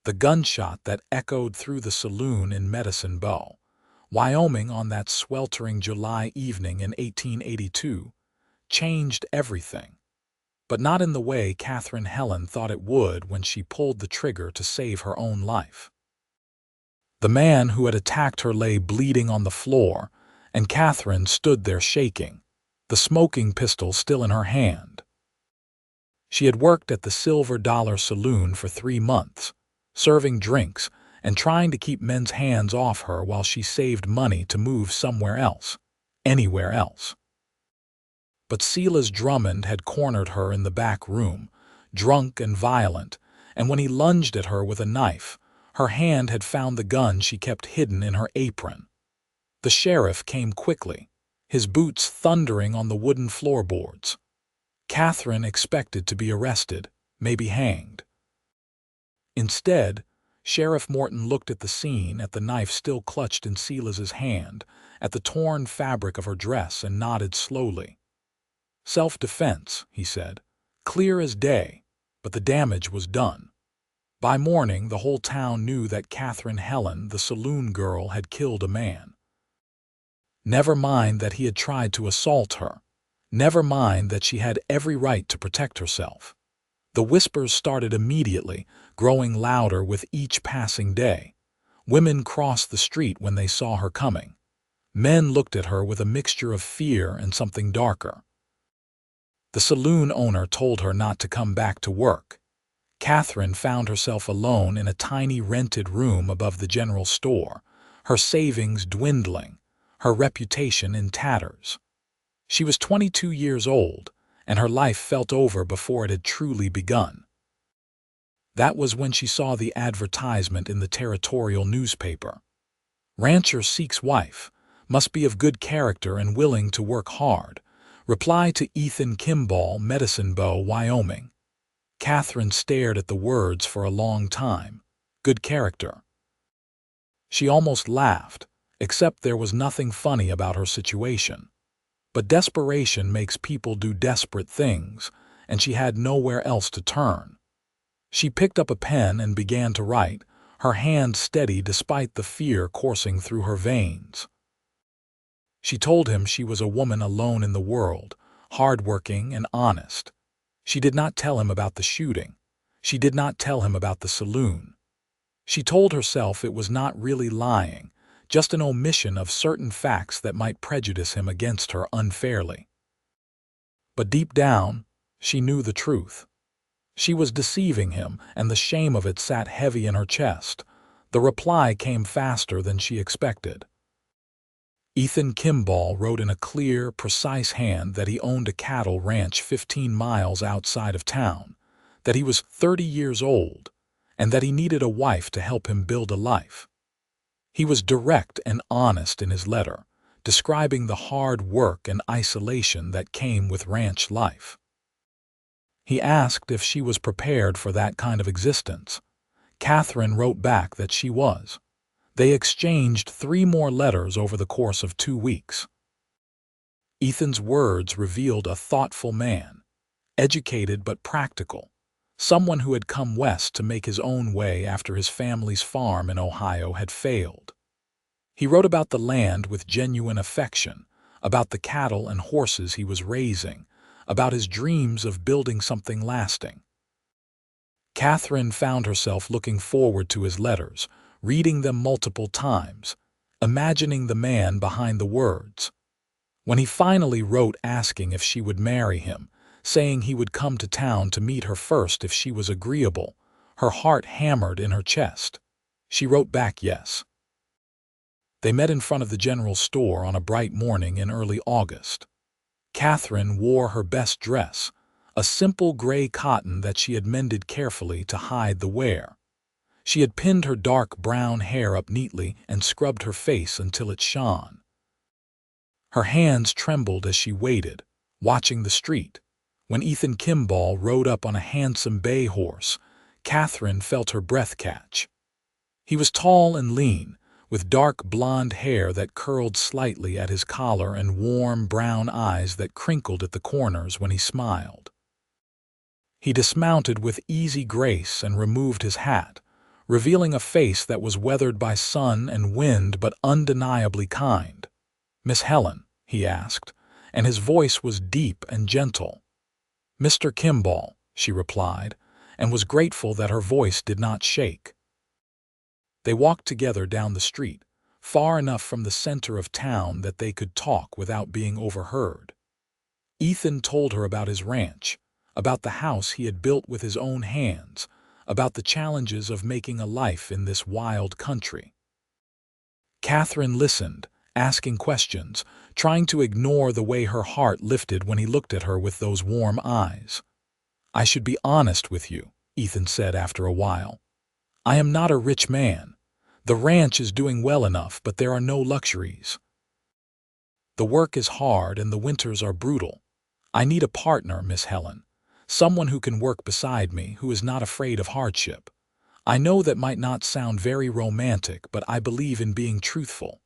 The gunshot that echoed through the saloon in Medicine Bow, Wyoming on that sweltering July evening in 1882 changed everything, but not in the way Katherine Helen thought it would when she pulled the trigger to save her own life. The man who had attacked her lay bleeding on the floor, and Katherine stood there shaking, the smoking pistol still in her hand. She had worked at the Silver Dollar Saloon for 3 months, serving drinks and trying to keep men's hands off her while she saved money to move somewhere else, anywhere else. But Silas Drummond had cornered her in the back room, drunk and violent, and when he lunged at her with a knife, her hand had found the gun she kept hidden in her apron. The sheriff came quickly, his boots thundering on the wooden floorboards. Katherine expected to be arrested, maybe hanged. Instead, Sheriff Morton looked at the scene, at the knife still clutched in Silas's hand, at the torn fabric of her dress, and nodded slowly. "Self-defense," he said, "clear as day, but the damage was done." By morning, the whole town knew that Katherine Helen, the saloon girl, had killed a man. Never mind that he had tried to assault her. Never mind that she had every right to protect herself. The whispers started immediately, growing louder with each passing day. Women crossed the street when they saw her coming. Men looked at her with a mixture of fear and something darker. The saloon owner told her not to come back to work. Katherine found herself alone in a tiny rented room above the general store, her savings dwindling, her reputation in tatters. She was 22 years old, and her life felt over before it had truly begun. That was when she saw the advertisement in the territorial newspaper. "Rancher seeks wife, must be of good character and willing to work hard. Reply to Ethan Kimball, Medicine Bow, Wyoming." Katherine stared at the words for a long time. Good character. She almost laughed, except there was nothing funny about her situation. But desperation makes people do desperate things, and she had nowhere else to turn. She picked up a pen and began to write, her hand steady despite the fear coursing through her veins. She told him she was a woman alone in the world, hard-working and honest. She did not tell him about the shooting. She did not tell him about the saloon. She told herself it was not really lying, just an omission of certain facts that might prejudice him against her unfairly. But deep down, she knew the truth. She was deceiving him, and the shame of it sat heavy in her chest. The reply came faster than she expected. Ethan Kimball wrote in a clear, precise hand that he owned a cattle ranch 15 miles outside of town, that he was 30 years old, and that he needed a wife to help him build a life. He was direct and honest in his letter, describing the hard work and isolation that came with ranch life. He asked if she was prepared for that kind of existence. Katherine wrote back that she was. They exchanged 3 more letters over the course of 2 weeks. Ethan's words revealed a thoughtful man, educated but practical, someone who had come west to make his own way after his family's farm in Ohio had failed. He wrote about the land with genuine affection, about the cattle and horses he was raising, about his dreams of building something lasting. Katherine found herself looking forward to his letters, reading them multiple times, imagining the man behind the words. When he finally wrote asking if she would marry him, saying he would come to town to meet her first if she was agreeable, her heart hammered in her chest. She wrote back yes. They met in front of the general store on a bright morning in early August. Katherine wore her best dress, a simple gray cotton that she had mended carefully to hide the wear. She had pinned her dark brown hair up neatly and scrubbed her face until it shone. Her hands trembled as she waited, watching the street. When Ethan Kimball rode up on a handsome bay horse, Katherine felt her breath catch. He was tall and lean, with dark blonde hair that curled slightly at his collar and warm brown eyes that crinkled at the corners when he smiled. He dismounted with easy grace and removed his hat, revealing a face that was weathered by sun and wind but undeniably kind. "Miss Helen?" he asked, and his voice was deep and gentle. "Mr. Kimball," she replied, and was grateful that her voice did not shake. They walked together down the street, far enough from the center of town that they could talk without being overheard. Ethan told her about his ranch, about the house he had built with his own hands, about the challenges of making a life in this wild country. Katherine listened, asking questions, trying to ignore the way her heart lifted when he looked at her with those warm eyes. "I should be honest with you," Ethan said after a while. "I am not a rich man. The ranch is doing well enough, but there are no luxuries. The work is hard and the winters are brutal. I need a partner, Miss Helen, someone who can work beside me, who is not afraid of hardship. I know that might not sound very romantic, but I believe in being truthful."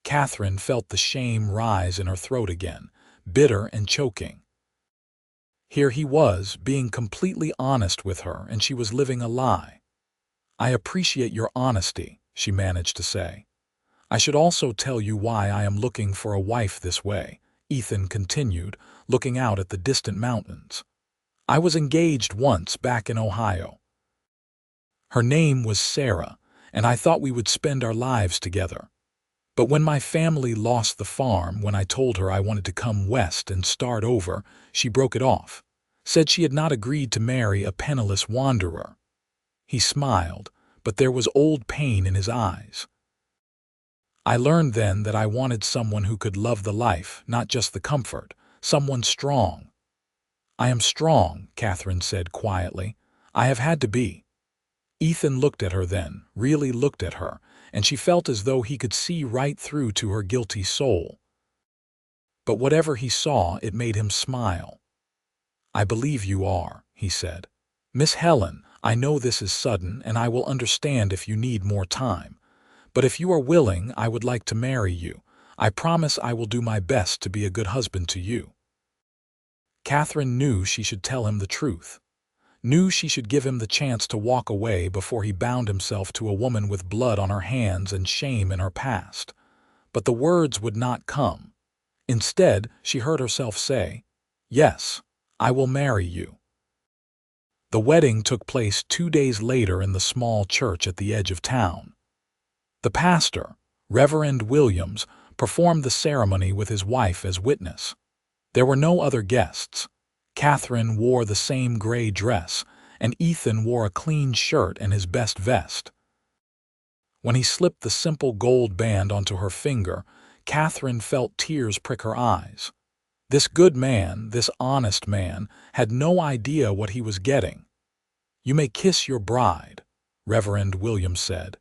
Katherine felt the shame rise in her throat again, bitter and choking. Here he was, being completely honest with her, and she was living a lie. "I appreciate your honesty," she managed to say. "I should also tell you why I am looking for a wife this way," Ethan continued, looking out at the distant mountains. "I was engaged once back in Ohio. Her name was Sarah, and I thought we would spend our lives together. But when my family lost the farm, when I told her I wanted to come west and start over, she broke it off, said she had not agreed to marry a penniless wanderer." He smiled, but there was old pain in his eyes. "I learned then that I wanted someone who could love the life, not just the comfort, someone strong." "I am strong," Katherine said quietly. "I have had to be." Ethan looked at her then, really looked at her, and she felt as though he could see right through to her guilty soul. But whatever he saw, it made him smile. "I believe you are," he said. "Miss Helen, I know this is sudden, and I will understand if you need more time. But if you are willing, I would like to marry you. I promise I will do my best to be a good husband to you." Katherine knew she should tell him the truth. Knew she should give him the chance to walk away before he bound himself to a woman with blood on her hands and shame in her past. But the words would not come. Instead, she heard herself say, "Yes, I will marry you." The wedding took place 2 days later in the small church at the edge of town. The pastor, Reverend Williams, performed the ceremony with his wife as witness. There were no other guests. Katherine wore the same gray dress, and Ethan wore a clean shirt and his best vest. When he slipped the simple gold band onto her finger, Katherine felt tears prick her eyes. This good man, this honest man, had no idea what he was getting. "You may kiss your bride," Reverend Williams said.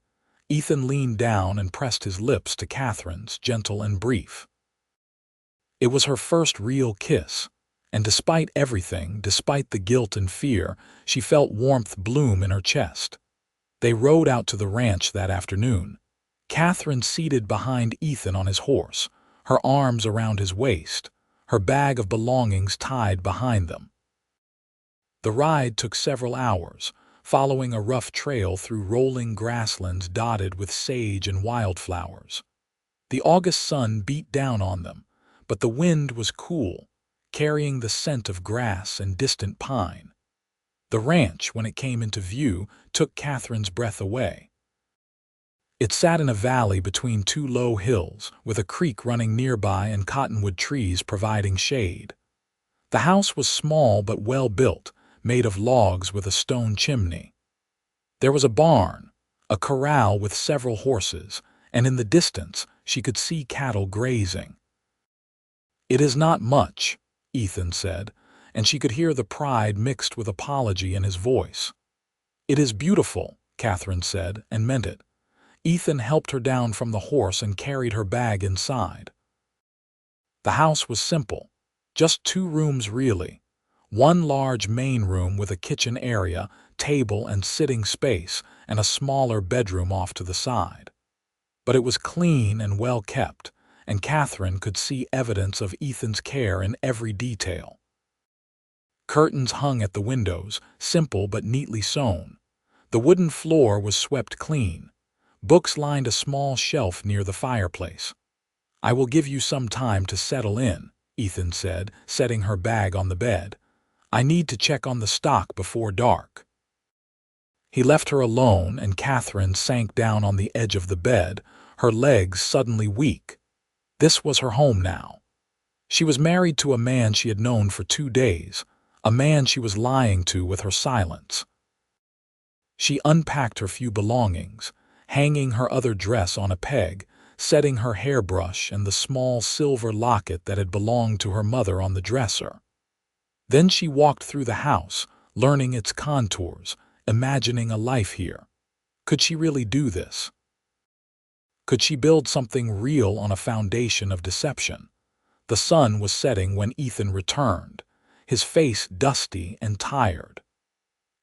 Ethan leaned down and pressed his lips to Katherine's, gentle and brief. It was her first real kiss. And despite everything, despite the guilt and fear, she felt warmth bloom in her chest. They rode out to the ranch that afternoon. Katherine seated behind Ethan on his horse, her arms around his waist, her bag of belongings tied behind them. The ride took several hours, following a rough trail through rolling grasslands dotted with sage and wildflowers. The August sun beat down on them, but the wind was cool, carrying the scent of grass and distant pine. The ranch, when it came into view, took Katherine's breath away. It sat in a valley between 2 low hills, with a creek running nearby and cottonwood trees providing shade. The house was small but well built, made of logs with a stone chimney. There was a barn, a corral with several horses, and in the distance she could see cattle grazing. "It is not much," Ethan said, and she could hear the pride mixed with apology in his voice. "It is beautiful," Katherine said, and meant it. Ethan helped her down from the horse and carried her bag inside. The house was simple, just 2 rooms really. One large main room with a kitchen area, table and sitting space, and a smaller bedroom off to the side. But it was clean and well kept, and Katherine could see evidence of Ethan's care in every detail. Curtains hung at the windows, simple but neatly sewn. The wooden floor was swept clean. Books lined a small shelf near the fireplace. "I will give you some time to settle in," Ethan said, setting her bag on the bed. "I need to check on the stock before dark." He left her alone, and Katherine sank down on the edge of the bed, her legs suddenly weak. This was her home now. She was married to a man she had known for 2 days, a man she was lying to with her silence. She unpacked her few belongings, hanging her other dress on a peg, setting her hairbrush and the small silver locket that had belonged to her mother on the dresser. Then she walked through the house, learning its contours, imagining a life here. Could she really do this? Could she build something real on a foundation of deception? The sun was setting when Ethan returned, his face dusty and tired.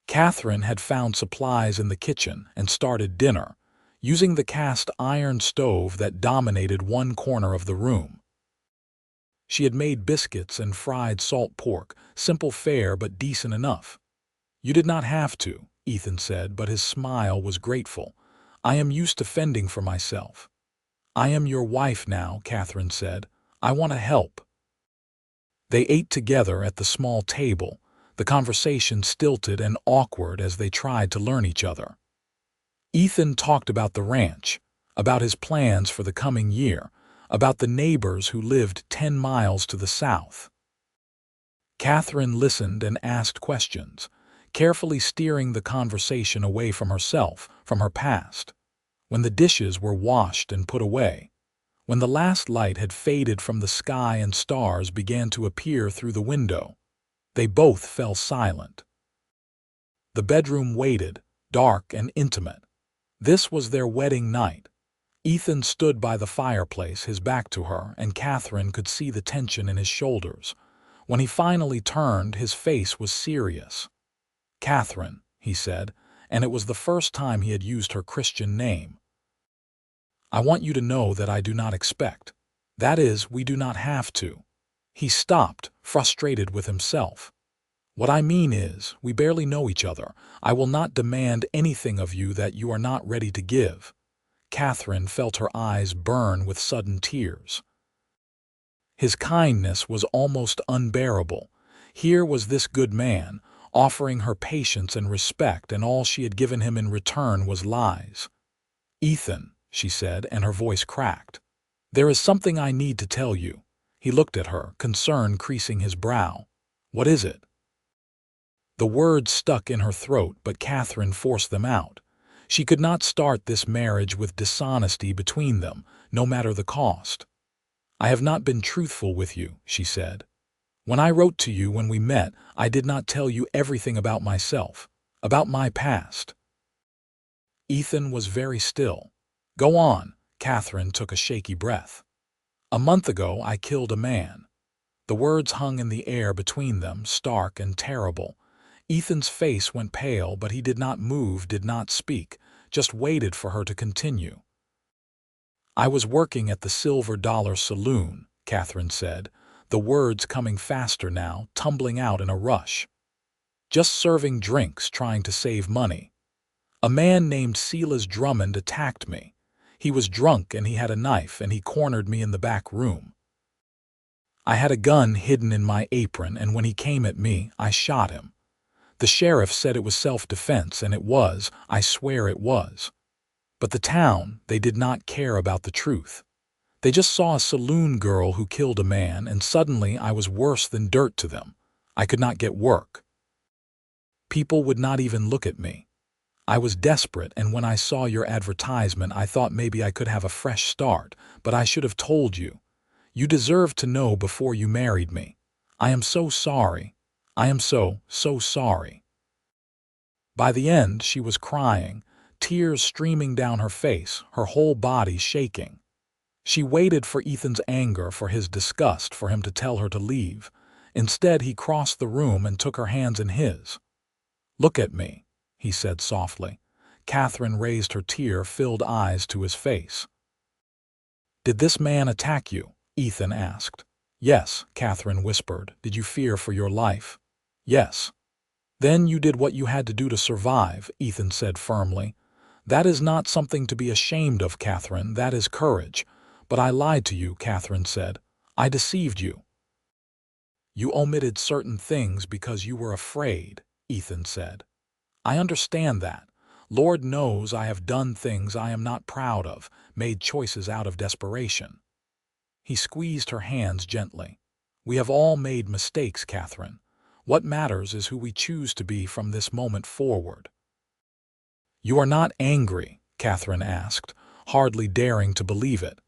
Katherine had found supplies in the kitchen and started dinner, using the cast iron stove that dominated one corner of the room. She had made biscuits and fried salt pork, simple fare but decent enough. "You did not have to," Ethan said, but his smile was grateful. "I am used to fending for myself." "I am your wife now," Katherine said. "I want to help." They ate together at the small table, the conversation stilted and awkward as they tried to learn each other. Ethan talked about the ranch, about his plans for the coming year, about the neighbors who lived 10 miles to the south. Katherine listened and asked questions, carefully steering the conversation away from herself, from her past. When the dishes were washed and put away, when the last light had faded from the sky and stars began to appear through the window, they both fell silent. The bedroom waited, dark and intimate. This was their wedding night. Ethan stood by the fireplace, his back to her, and Katherine could see the tension in his shoulders. When he finally turned, his face was serious. "Katherine," he said, and it was the first time he had used her Christian name. "I want you to know that I do not expect. That is, we do not have to." He stopped, frustrated with himself. "What I mean is, we barely know each other. I will not demand anything of you that you are not ready to give." Katherine felt her eyes burn with sudden tears. His kindness was almost unbearable. Here was this good man, offering her patience and respect, and all she had given him in return was lies. "Ethan," she said, and her voice cracked. "There is something I need to tell you." He looked at her, concern creasing his brow. "What is it?" The words stuck in her throat, but Katherine forced them out. She could not start this marriage with dishonesty between them, no matter the cost. "I have not been truthful with you," she said. "When I wrote to you when we met, I did not tell you everything about myself, about my past." Ethan was very still. "Go on." Katherine took a shaky breath. "A month ago, I killed a man." The words hung in the air between them, stark and terrible. Ethan's face went pale, but he did not move, did not speak, just waited for her to continue. "I was working at the Silver Dollar Saloon," Katherine said, the words coming faster now, tumbling out in a rush. "Just serving drinks, trying to save money. A man named Silas Drummond attacked me. He was drunk and he had a knife, and he cornered me in the back room. I had a gun hidden in my apron, and when he came at me, I shot him. The sheriff said it was self-defense, and it was, I swear it was. But the town, they did not care about the truth. They just saw a saloon girl who killed a man, and suddenly I was worse than dirt to them. I could not get work. People would not even look at me. I was desperate, and when I saw your advertisement, I thought maybe I could have a fresh start, but I should have told you. You deserved to know before you married me. I am so sorry. I am so sorry." By the end, she was crying, tears streaming down her face, her whole body shaking. She waited for Ethan's anger, for his disgust, for him to tell her to leave. Instead, he crossed the room and took her hands in his. "Look at me," he said softly. Katherine raised her tear-filled eyes to his face. "Did this man attack you?" Ethan asked. "Yes," Katherine whispered. "Did you fear for your life?" "Yes." Then you did what you had to do to survive, Ethan said firmly. That is not something to be ashamed of, Katherine. That is courage. But I lied to you, Katherine said. I deceived you. You omitted certain things because you were afraid, Ethan said. I understand that. Lord knows I have done things I am not proud of, made choices out of desperation. He squeezed her hands gently. We have all made mistakes, Katherine. What matters is who we choose to be from this moment forward. You are not angry, Katherine asked, hardly daring to believe it.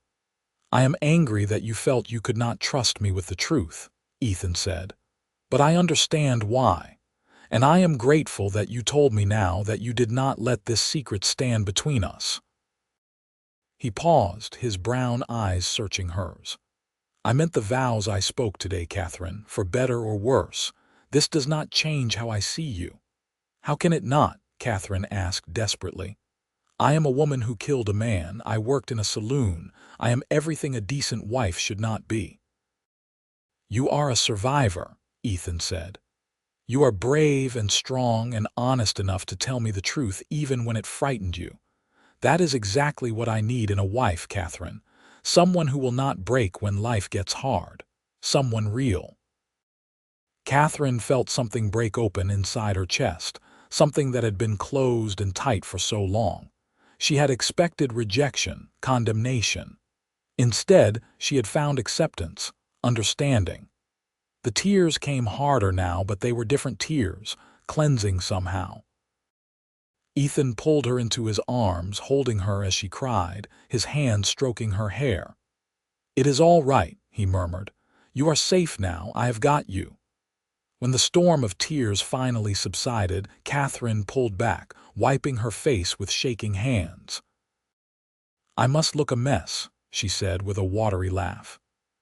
I am angry that you felt you could not trust me with the truth, Ethan said. But I understand why. And I am grateful that you told me now that you did not let this secret stand between us. He paused, his brown eyes searching hers. I meant the vows I spoke today, Katherine, for better or worse. This does not change how I see you. How can it not? Katherine asked desperately. I am a woman who killed a man. I worked in a saloon. I am everything a decent wife should not be. You are a survivor, Ethan said. You are brave and strong and honest enough to tell me the truth even when it frightened you. That is exactly what I need in a wife, Katherine. Someone who will not break when life gets hard. Someone real. Katherine felt something break open inside her chest, something that had been closed and tight for so long. She had expected rejection, condemnation. Instead, she had found acceptance, understanding. The tears came harder now, but they were different tears, cleansing somehow. Ethan pulled her into his arms, holding her as she cried, his hand stroking her hair. It is all right, he murmured. You are safe now. I have got you. When the storm of tears finally subsided, Katherine pulled back, wiping her face with shaking hands. I must look a mess, she said with a watery laugh.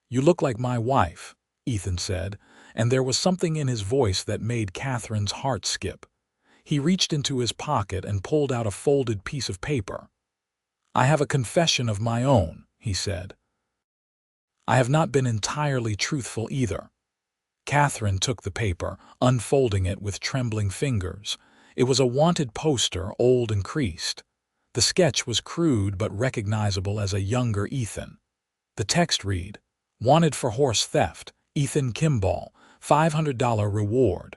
You look like my wife, Ethan said, and there was something in his voice that made Katherine's heart skip. He reached into his pocket and pulled out a folded piece of paper. I have a confession of my own, he said. I have not been entirely truthful either. Katherine took the paper, unfolding it with trembling fingers. It was a wanted poster, old and creased. The sketch was crude but recognizable as a younger Ethan. The text read, Wanted for horse theft, Ethan Kimball, $500 reward.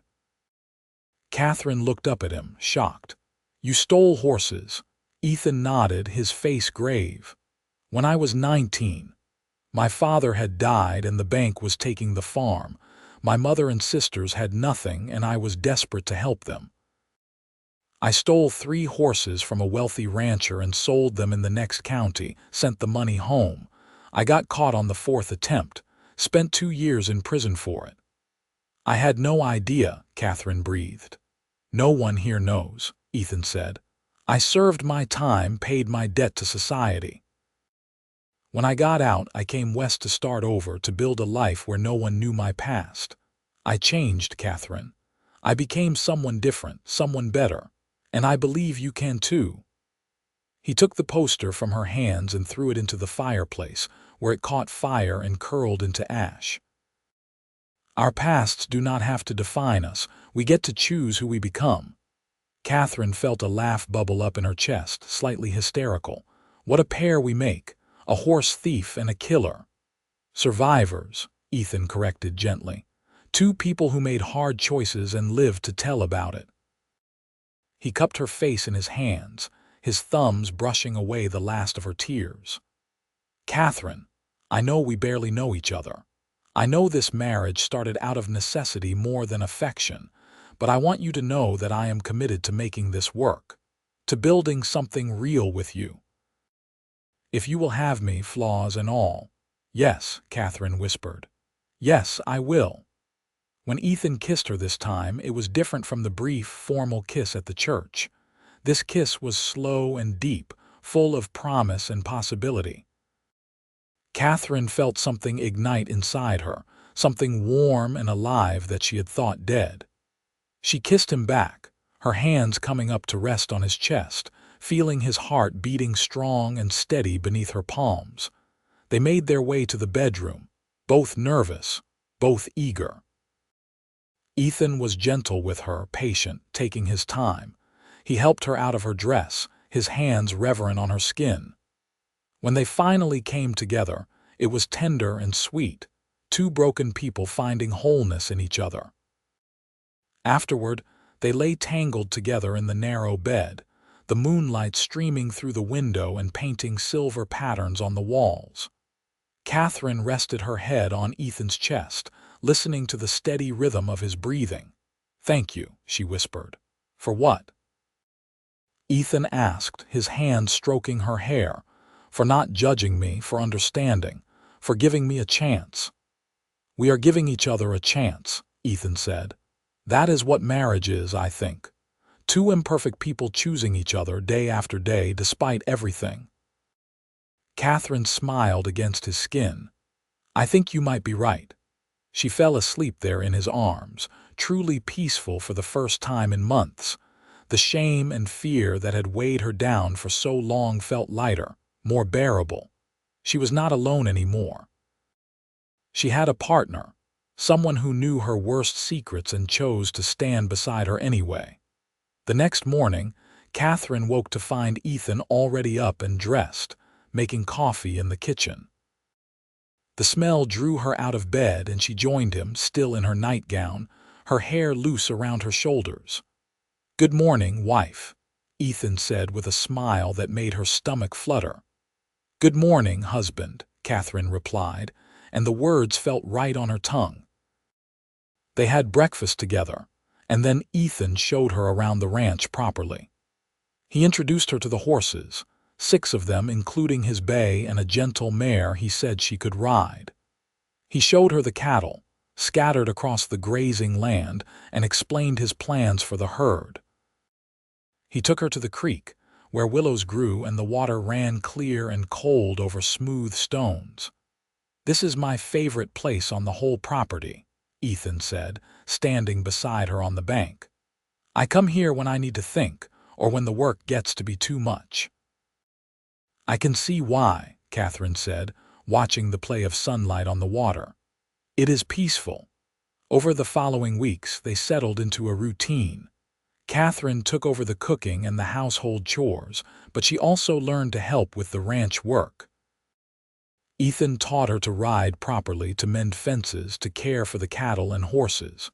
Katherine looked up at him, shocked. You stole horses. Ethan nodded, his face grave. When I was 19. My father had died and the bank was taking the farm. My mother and sisters had nothing and I was desperate to help them. I stole 3 horses from a wealthy rancher and sold them in the next county, sent the money home. I got caught on the 4th attempt, spent 2 years in prison for it. I had no idea, Katherine breathed. No one here knows, Ethan said. I served my time, paid my debt to society. When I got out, I came west to start over, to build a life where no one knew my past. I changed, Katherine. I became someone different, someone better. And I believe you can too. He took the poster from her hands and threw it into the fireplace, where it caught fire and curled into ash. Our pasts do not have to define us. We get to choose who we become. Katherine felt a laugh bubble up in her chest, slightly hysterical. What a pair we make, a horse thief and a killer. Survivors, Ethan corrected gently. 2 people who made hard choices and lived to tell about it. He cupped her face in his hands, his thumbs brushing away the last of her tears. Katherine, I know we barely know each other. I know this marriage started out of necessity more than affection, but I want you to know that I am committed to making this work, to building something real with you. If you will have me, flaws and all. Yes, Katherine whispered. Yes, I will. When Ethan kissed her this time, it was different from the brief, formal kiss at the church. This kiss was slow and deep, full of promise and possibility. Katherine felt something ignite inside her, something warm and alive that she had thought dead. She kissed him back, her hands coming up to rest on his chest, feeling his heart beating strong and steady beneath her palms. They made their way to the bedroom, both nervous, both eager. Ethan was gentle with her, patient, taking his time. He helped her out of her dress, his hands reverent on her skin. When they finally came together, it was tender and sweet, two broken people finding wholeness in each other. Afterward, they lay tangled together in the narrow bed, the moonlight streaming through the window and painting silver patterns on the walls. Katherine rested her head on Ethan's chest, listening to the steady rhythm of his breathing. "Thank you," she whispered. "For what?" Ethan asked, his hand stroking her hair. "For not judging me, for understanding, for giving me a chance." "We are giving each other a chance," Ethan said. "That is what marriage is, I think. Two imperfect people choosing each other day after day despite everything." Katherine smiled against his skin. "I think you might be right." She fell asleep there in his arms, truly peaceful for the first time in months. The shame and fear that had weighed her down for so long felt lighter, more bearable. She was not alone anymore. She had a partner, someone who knew her worst secrets and chose to stand beside her anyway. The next morning, Katherine woke to find Ethan already up and dressed, making coffee in the kitchen. The smell drew her out of bed and she joined him, still in her nightgown, her hair loose around her shoulders. "Good morning, wife," Ethan said with a smile that made her stomach flutter. "Good morning, husband," Katherine replied, and the words felt right on her tongue. They had breakfast together, and then Ethan showed her around the ranch properly. He introduced her to the horses, 6 of them including his bay and a gentle mare he said she could ride. He showed her the cattle, scattered across the grazing land, and explained his plans for the herd. He took her to the creek, where willows grew and the water ran clear and cold over smooth stones. "This is my favorite place on the whole property," Ethan said, standing beside her on the bank. "I come here when I need to think, or when the work gets to be too much." "I can see why," Katherine said, watching the play of sunlight on the water. "It is peaceful." Over the following weeks, they settled into a routine. Katherine took over the cooking and the household chores, but she also learned to help with the ranch work. Ethan taught her to ride properly, to mend fences, to care for the cattle and horses.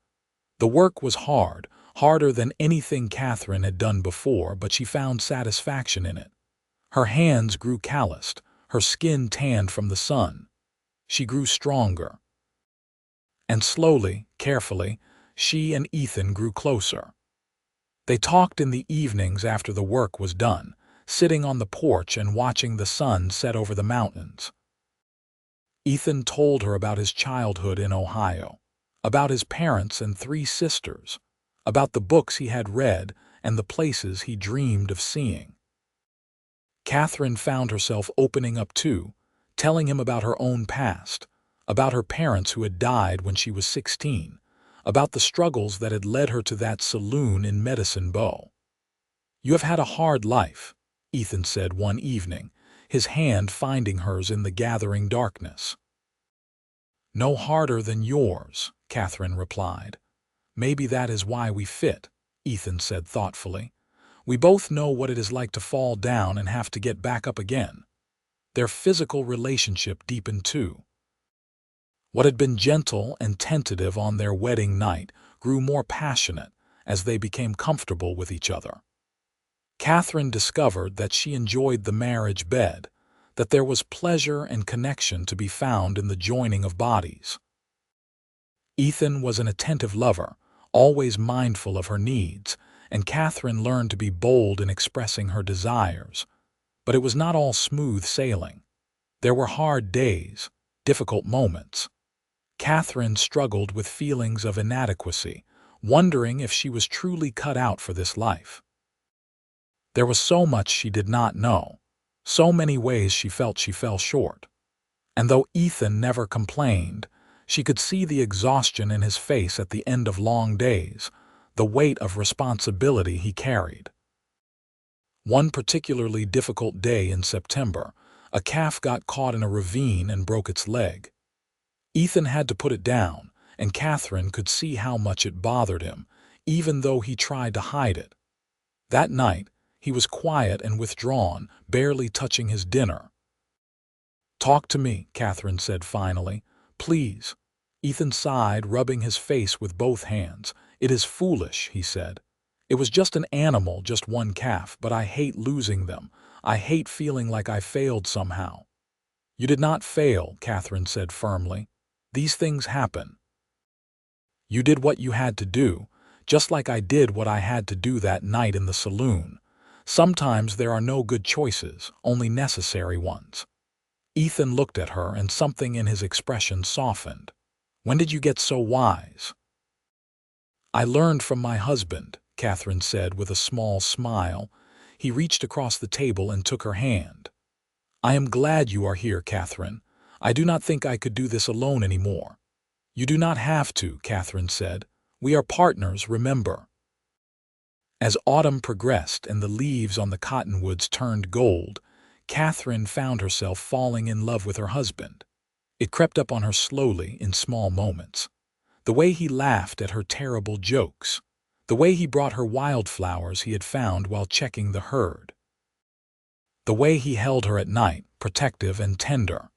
The work was hard, harder than anything Katherine had done before, but she found satisfaction in it. Her hands grew calloused, her skin tanned from the sun. She grew stronger. And slowly, carefully, she and Ethan grew closer. They talked in the evenings after the work was done, sitting on the porch and watching the sun set over the mountains. Ethan told her about his childhood in Ohio, about his parents and 3 sisters, about the books he had read and the places he dreamed of seeing. Katherine found herself opening up too, telling him about her own past, about her parents who had died when she was 16, about the struggles that had led her to that saloon in Medicine Bow. "You have had a hard life," Ethan said one evening, his hand finding hers in the gathering darkness. "No harder than yours," Katherine replied. "Maybe that is why we fit," Ethan said thoughtfully. "We both know what it is like to fall down and have to get back up again." Their physical relationship deepened too. What had been gentle and tentative on their wedding night grew more passionate as they became comfortable with each other. Katherine discovered that she enjoyed the marriage bed, that there was pleasure and connection to be found in the joining of bodies. Ethan was an attentive lover, always mindful of her needs, and Katherine learned to be bold in expressing her desires. But it was not all smooth sailing. There were hard days, difficult moments. Katherine struggled with feelings of inadequacy, wondering if she was truly cut out for this life. There was so much she did not know, so many ways she felt she fell short. And though Ethan never complained, she could see the exhaustion in his face at the end of long days, the weight of responsibility he carried. One particularly difficult day in September, a calf got caught in a ravine and broke its leg. Ethan had to put it down, and Katherine could see how much it bothered him, even though he tried to hide it. That night, he was quiet and withdrawn, barely touching his dinner. "Talk to me," Katherine said finally. "Please." Ethan sighed, rubbing his face with both hands. "It is foolish," he said. "It was just an animal, just one calf, but I hate losing them. I hate feeling like I failed somehow." "You did not fail," Katherine said firmly. "These things happen. You did what you had to do, just like I did what I had to do that night in the saloon. Sometimes there are no good choices, only necessary ones." Ethan looked at her, and something in his expression softened. "When did you get so wise?" "I learned from my husband," Katherine said with a small smile. He reached across the table and took her hand. "I am glad you are here, Katherine. I do not think I could do this alone anymore." "You do not have to," Katherine said. "We are partners, remember." As autumn progressed and the leaves on the cottonwoods turned gold, Katherine found herself falling in love with her husband. It crept up on her slowly in small moments. The way he laughed at her terrible jokes. The way he brought her wildflowers he had found while checking the herd. The way he held her at night, protective and tender.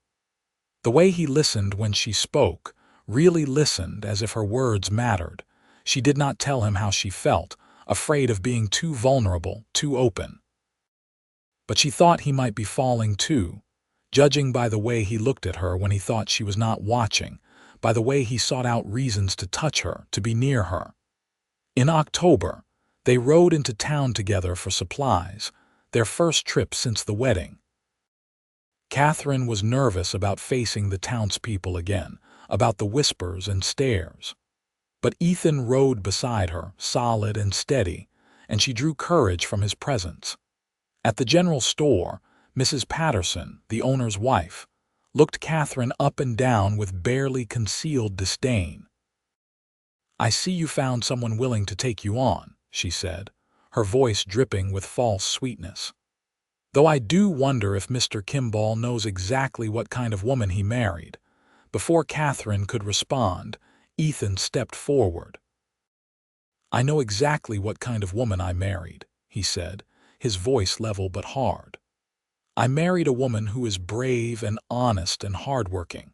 The way he listened when she spoke, really listened as if her words mattered. She did not tell him how she felt, afraid of being too vulnerable, too open. But she thought he might be falling too, judging by the way he looked at her when he thought she was not watching, by the way he sought out reasons to touch her, to be near her. In October, they rode into town together for supplies, their first trip since the wedding. Katherine was nervous about facing the townspeople again, about the whispers and stares. But Ethan rode beside her, solid and steady, and she drew courage from his presence. At the general store, Mrs. Patterson, the owner's wife, looked Katherine up and down with barely concealed disdain. "I see you found someone willing to take you on," she said, her voice dripping with false sweetness. "Though I do wonder if Mr. Kimball knows exactly what kind of woman he married." Before Katherine could respond, Ethan stepped forward. "I know exactly what kind of woman I married," he said, his voice level but hard. "I married a woman who is brave and honest and hardworking.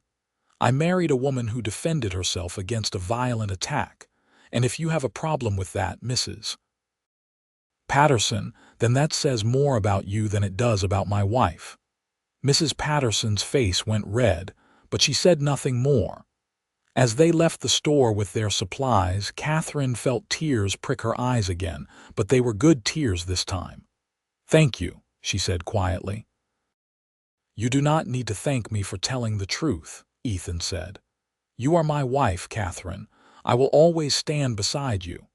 I married a woman who defended herself against a violent attack, and if you have a problem with that, Mrs. Patterson, then that says more about you than it does about my wife." Mrs. Patterson's face went red, but she said nothing more. As they left the store with their supplies, Katherine felt tears prick her eyes again, but they were good tears this time. "Thank you," she said quietly. "You do not need to thank me for telling the truth," Ethan said. "You are my wife, Katherine. I will always stand beside you."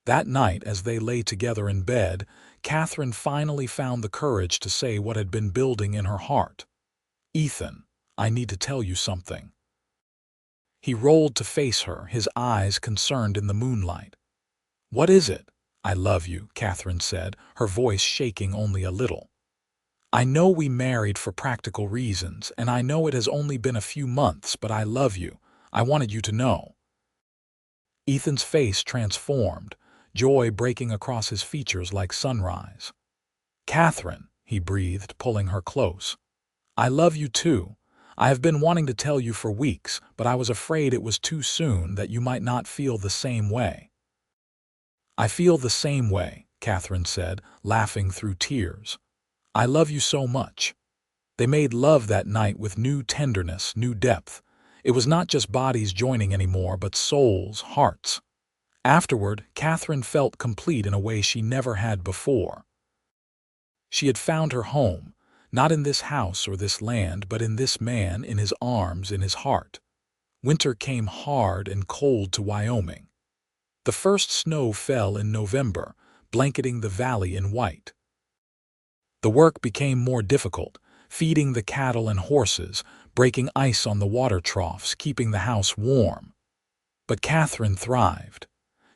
That night, as they lay together in bed, Katherine finally found the courage to say what had been building in her heart. "Ethan, I need to tell you something." He rolled to face her, his eyes concerned in the moonlight. "What is it?" "I love you," Katherine said, her voice shaking only a little. "I know we married for practical reasons, and I know it has only been a few months, but I love you. I wanted you to know." Ethan's face transformed, joy breaking across his features like sunrise. "Katherine," he breathed, pulling her close. "I love you too. I have been wanting to tell you for weeks, but I was afraid it was too soon, that you might not feel the same way." "I feel the same way," Katherine said, laughing through tears. "I love you so much." They made love that night with new tenderness, new depth. It was not just bodies joining anymore, but souls, hearts. Afterward, Katherine felt complete in a way she never had before. She had found her home, not in this house or this land, but in this man, in his arms, in his heart. Winter came hard and cold to Wyoming. The first snow fell in November, blanketing the valley in white. The work became more difficult, feeding the cattle and horses, breaking ice on the water troughs, keeping the house warm. But Katherine thrived.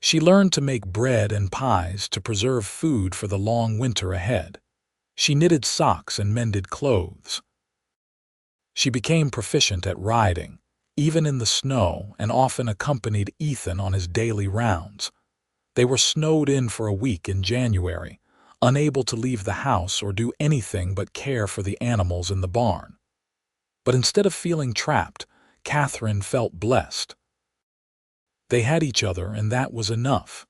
She learned to make bread and pies to preserve food for the long winter ahead. She knitted socks and mended clothes. She became proficient at riding. even in the snow, and often accompanied Ethan on his daily rounds. They were snowed in for a week in January, unable to leave the house or do anything but care for the animals in the barn. But instead of feeling trapped, Katherine felt blessed. They had each other, and that was enough.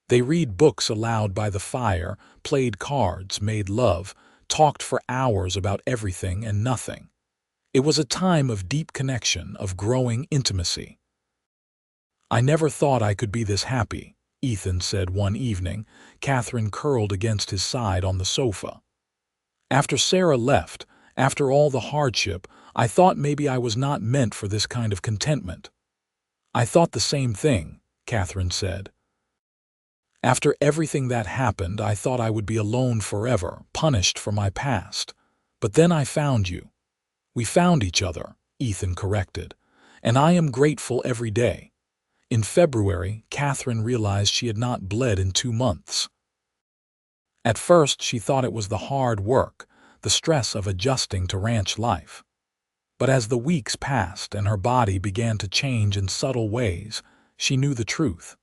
They read books aloud by the fire, played cards, made love, talked for hours about everything and nothing. It was a time of deep connection, of growing intimacy. "I never thought I could be this happy," Ethan said one evening, Katherine curled against his side on the sofa. "After Sarah left, after all the hardship, I thought maybe I was not meant for this kind of contentment." "I thought the same thing," Katherine said. "After everything that happened, I thought I would be alone forever, punished for my past. But then I found you." "We found each other," Ethan corrected, "and I am grateful every day." In February, Katherine realized she had not bled in 2 months. At first, she thought it was the hard work, the stress of adjusting to ranch life. But as the weeks passed and her body began to change in subtle ways, she knew the truth.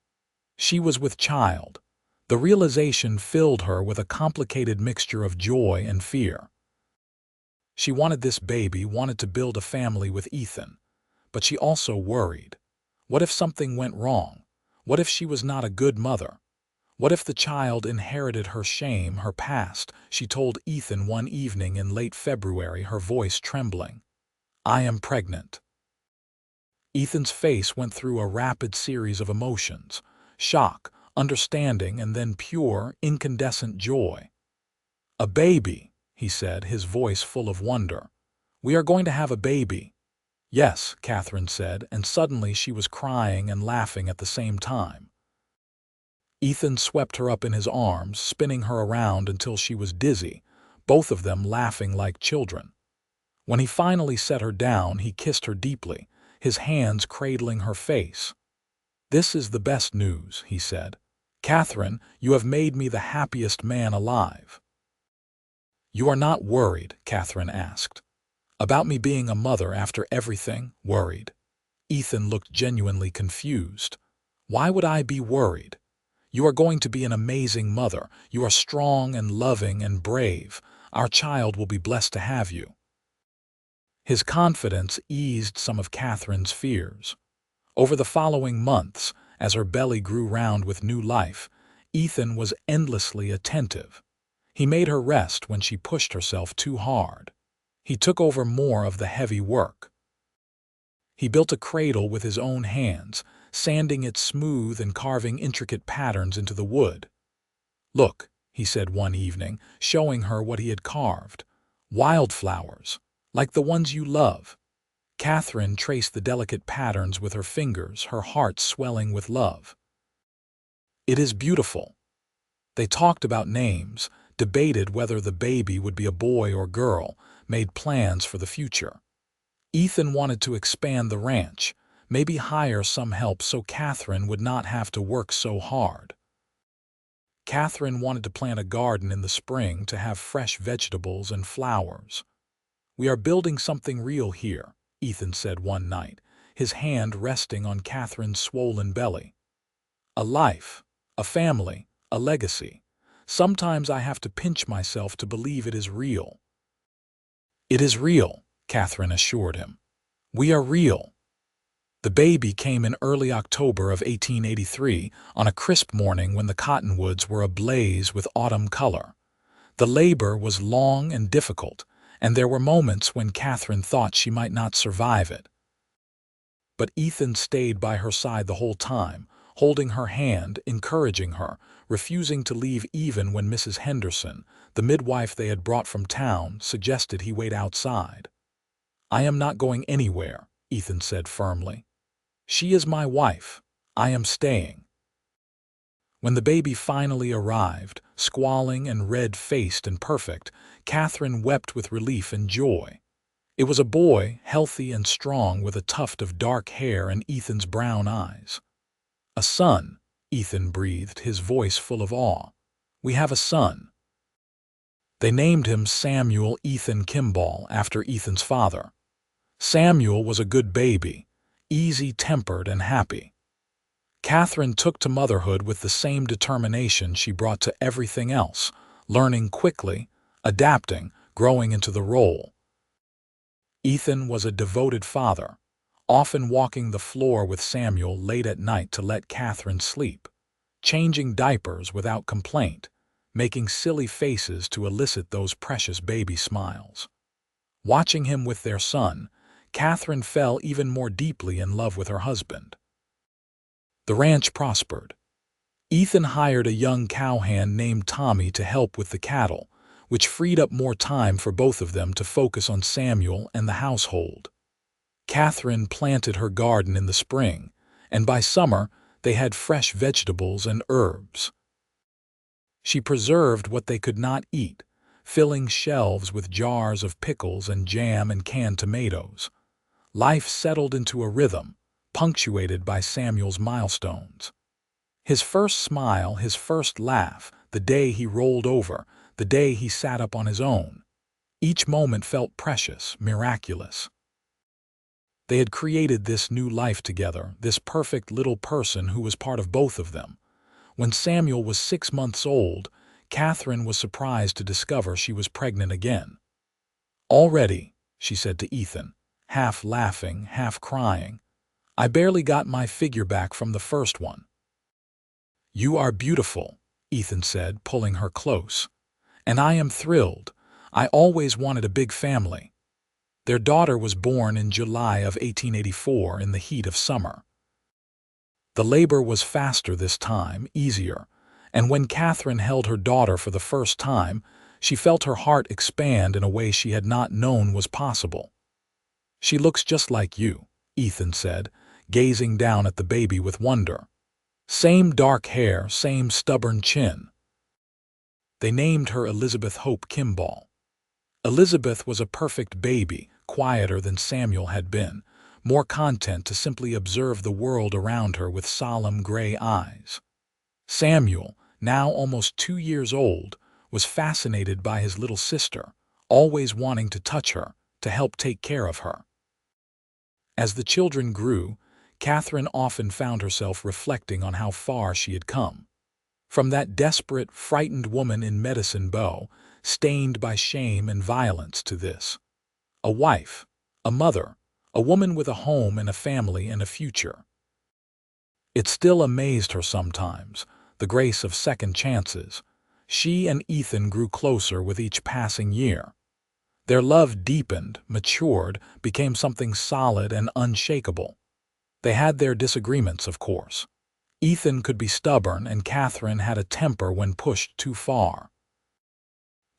She was with child. The realization filled her with a complicated mixture of joy and fear. She wanted this baby, wanted to build a family with Ethan, but she also worried. What if something went wrong? What if she was not a good mother? What if the child inherited her shame, her past? She told Ethan one evening in late February, her voice trembling. "I am pregnant." Ethan's face went through a rapid series of emotions: shock, understanding, and then pure, incandescent joy. "A baby," he said, his voice full of wonder. "We are going to have a baby." "Yes," Katherine said, and suddenly she was crying and laughing at the same time. Ethan swept her up in his arms, spinning her around until she was dizzy, both of them laughing like children. When he finally set her down, he kissed her deeply, his hands cradling her face. "This is the best news," he said. "Katherine, you have made me the happiest man alive." "You are not worried?" Katherine asked. "About me being a mother after everything? Worried?" Ethan looked genuinely confused. "Why would I be worried? You are going to be an amazing mother. You are strong and loving and brave. Our child will be blessed to have you." His confidence eased some of Katherine's fears. Over the following months, as her belly grew round with new life, Ethan was endlessly attentive. He made her rest when she pushed herself too hard. He took over more of the heavy work. He built a cradle with his own hands, sanding it smooth and carving intricate patterns into the wood. "Look," he said one evening, showing her what he had carved. "Wildflowers, like the ones you love." Katherine traced the delicate patterns with her fingers, her heart swelling with love. "It is beautiful." They talked about names, debated whether the baby would be a boy or girl, made plans for the future. Ethan wanted to expand the ranch, maybe hire some help so Katherine would not have to work so hard. Katherine wanted to plant a garden in the spring to have fresh vegetables and flowers. "We are building something real here," Ethan said one night, his hand resting on Katherine's swollen belly. "A life, a family, a legacy. Sometimes I have to pinch myself to believe it is real." "It is real," Katherine assured him. "We are real." The baby came in early October of 1883, on a crisp morning when the cottonwoods were ablaze with autumn color. The labor was long and difficult, and there were moments when Katherine thought she might not survive it. But Ethan stayed by her side the whole time, holding her hand, encouraging her, refusing to leave even when Mrs. Henderson, the midwife they had brought from town, suggested he wait outside. "I am not going anywhere," Ethan said firmly. "She is my wife. I am staying." When the baby finally arrived, squalling and red-faced and perfect, Katherine wept with relief and joy. It was a boy, healthy and strong, with a tuft of dark hair and Ethan's brown eyes. "A son," Ethan breathed, his voice full of awe. "We have a son." They named him Samuel Ethan Kimball, after Ethan's father. Samuel was a good baby, easy-tempered and happy. Katherine took to motherhood with the same determination she brought to everything else, learning quickly, adapting, growing into the role. Ethan was a devoted father, often walking the floor with Samuel late at night to let Katherine sleep, changing diapers without complaint, making silly faces to elicit those precious baby smiles. Watching him with their son, Katherine fell even more deeply in love with her husband. The ranch prospered. Ethan hired a young cowhand named Tommy to help with the cattle, which freed up more time for both of them to focus on Samuel and the household. Katherine planted her garden in the spring, and by summer they had fresh vegetables and herbs. She preserved what they could not eat, filling shelves with jars of pickles and jam and canned tomatoes. Life settled into a rhythm, punctuated by Samuel's milestones. His first smile, his first laugh, the day he rolled over, the day he sat up on his own. Each moment felt precious, miraculous. They had created this new life together, this perfect little person who was part of both of them. When Samuel was 6 months old, Katherine was surprised to discover she was pregnant again. "Already," she said to Ethan, half laughing, half crying. "I barely got my figure back from the first one." "You are beautiful," Ethan said, pulling her close. "And I am thrilled. I always wanted a big family." Their daughter was born in July of 1884 in the heat of summer. The labor was faster this time, easier, and when Katherine held her daughter for the first time, she felt her heart expand in a way she had not known was possible. "She looks just like you," Ethan said, gazing down at the baby with wonder. "Same dark hair, same stubborn chin." They named her Elizabeth Hope Kimball. Elizabeth was a perfect baby, quieter than Samuel had been, more content to simply observe the world around her with solemn gray eyes. Samuel, now almost 2 years old, was fascinated by his little sister, always wanting to touch her, to help take care of her. As the children grew, Katherine often found herself reflecting on how far she had come. From that desperate, frightened woman in Medicine Bow, stained by shame and violence, to this. A wife, a mother, a woman with a home and a family and a future. It still amazed her sometimes, the grace of second chances. She and Ethan grew closer with each passing year. Their love deepened, matured, became something solid and unshakable. They had their disagreements, of course. Ethan could be stubborn and Katherine had a temper when pushed too far.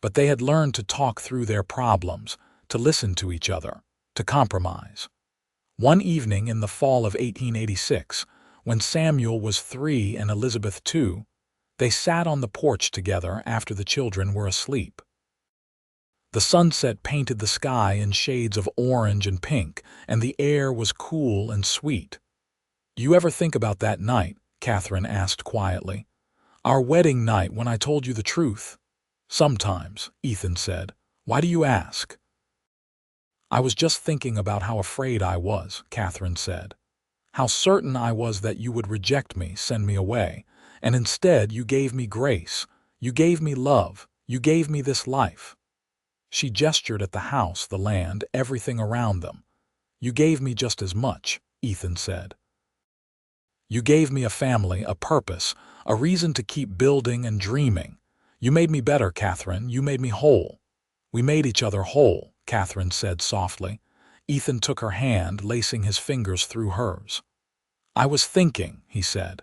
But they had learned to talk through their problems, to listen to each other, to compromise. One evening in the fall of 1886, when Samuel was 3 and Elizabeth 2, they sat on the porch together after the children were asleep. The sunset painted the sky in shades of orange and pink, and the air was cool and sweet. "You ever think about that night?" Katherine asked quietly. "Our wedding night when I told you the truth?" "Sometimes," Ethan said. "Why do you ask?" "I was just thinking about how afraid I was," Katherine said. "How certain I was that you would reject me, send me away, and instead you gave me grace, you gave me love, you gave me this life." She gestured at the house, the land, everything around them. "You gave me just as much," Ethan said. "You gave me a family, a purpose, a reason to keep building and dreaming. You made me better, Katherine. You made me whole." "We made each other whole," Katherine said softly. Ethan took her hand, lacing his fingers through hers. "I was thinking," he said.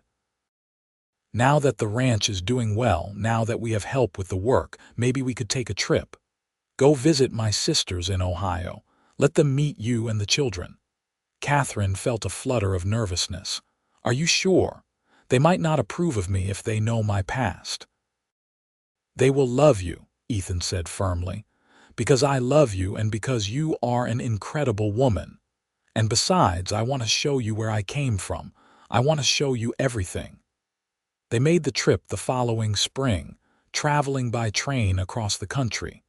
"Now that the ranch is doing well, now that we have help with the work, maybe we could take a trip. Go visit my sisters in Ohio. Let them meet you and the children." Katherine felt a flutter of nervousness. "Are you sure? They might not approve of me if they know my past." "They will love you," Ethan said firmly, "because I love you and because you are an incredible woman. And besides, I want to show you where I came from. I want to show you everything." They made the trip the following spring, traveling by train across the country.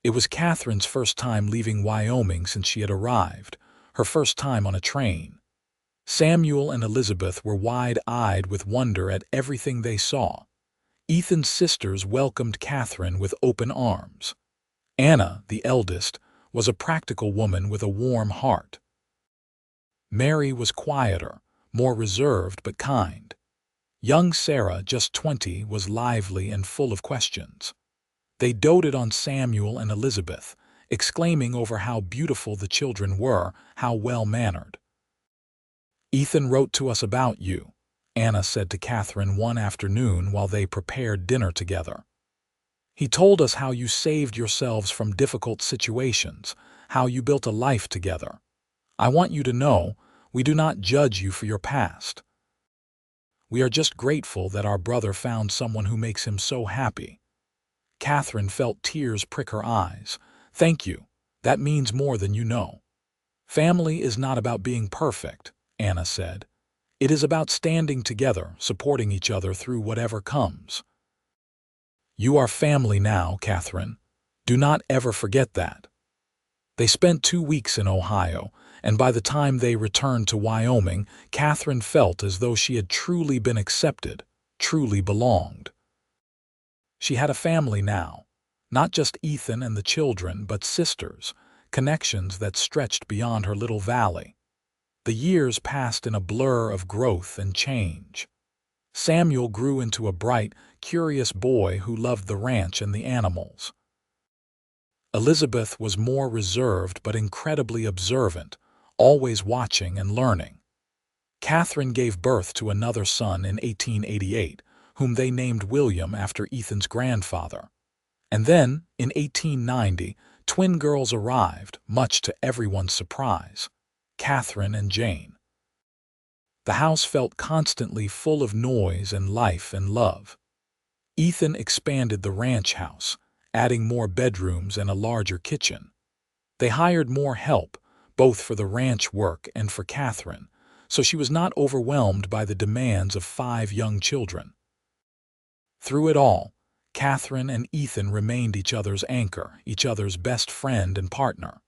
It was Katherine's first time leaving Wyoming since she had arrived, her first time on a train. Samuel and Elizabeth were wide-eyed with wonder at everything they saw. Ethan's sisters welcomed Katherine with open arms. Anna, the eldest, was a practical woman with a warm heart. Mary was quieter, more reserved but kind. Young Sarah, just 20, was lively and full of questions. They doted on Samuel and Elizabeth, exclaiming over how beautiful the children were, how well-mannered. "Ethan wrote to us about you," Anna said to Katherine one afternoon while they prepared dinner together. "He told us how you saved yourselves from difficult situations, how you built a life together. I want you to know, we do not judge you for your past. We are just grateful that our brother found someone who makes him so happy." Katherine felt tears prick her eyes. "Thank you. That means more than you know." "Family is not about being perfect," Anna said. "It is about standing together, supporting each other through whatever comes." "You are family now, Katherine. Do not ever forget that." They spent 2 weeks in Ohio, and by the time they returned to Wyoming, Katherine felt as though she had truly been accepted, truly belonged. She had a family now, not just Ethan and the children, but sisters, connections that stretched beyond her little valley. The years passed in a blur of growth and change. Samuel grew into a bright, curious boy who loved the ranch and the animals. Elizabeth was more reserved but incredibly observant, always watching and learning. Katherine gave birth to another son in 1888, whom they named William after Ethan's grandfather. And then, in 1890, twin girls arrived, much to everyone's surprise: Katherine and Jane. The house felt constantly full of noise and life and love. Ethan expanded the ranch house, adding more bedrooms and a larger kitchen. They hired more help, both for the ranch work and for Katherine, so she was not overwhelmed by the demands of 5 young children. Through it all, Katherine and Ethan remained each other's anchor, each other's best friend and partner.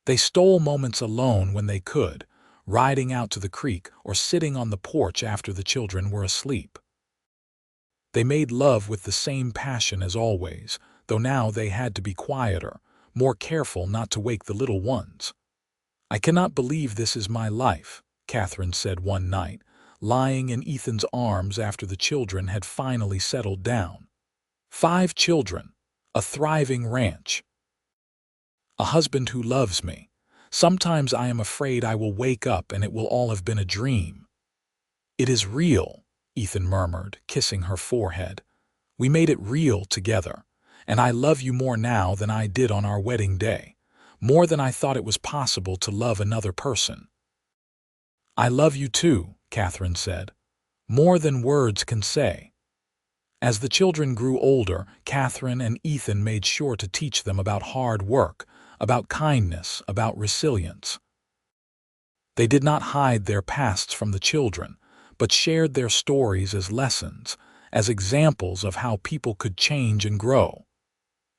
They stole moments alone when they could, riding out to the creek or sitting on the porch after the children were asleep. They made love with the same passion as always, though now they had to be quieter, more careful not to wake the little ones. "I cannot believe this is my life," Katherine said one night, lying in Ethan's arms after the children had finally settled down. 5 children, a thriving ranch, a husband who loves me. Sometimes I am afraid I will wake up and it will all have been a dream." "It is real," Ethan murmured, kissing her forehead. "We made it real together, and I love you more now than I did on our wedding day, more than I thought it was possible to love another person." "I love you too," Katherine said, "more than words can say." As the children grew older, Katherine and Ethan made sure to teach them about hard work, about kindness, about resilience. They did not hide their pasts from the children, but shared their stories as lessons, as examples of how people could change and grow.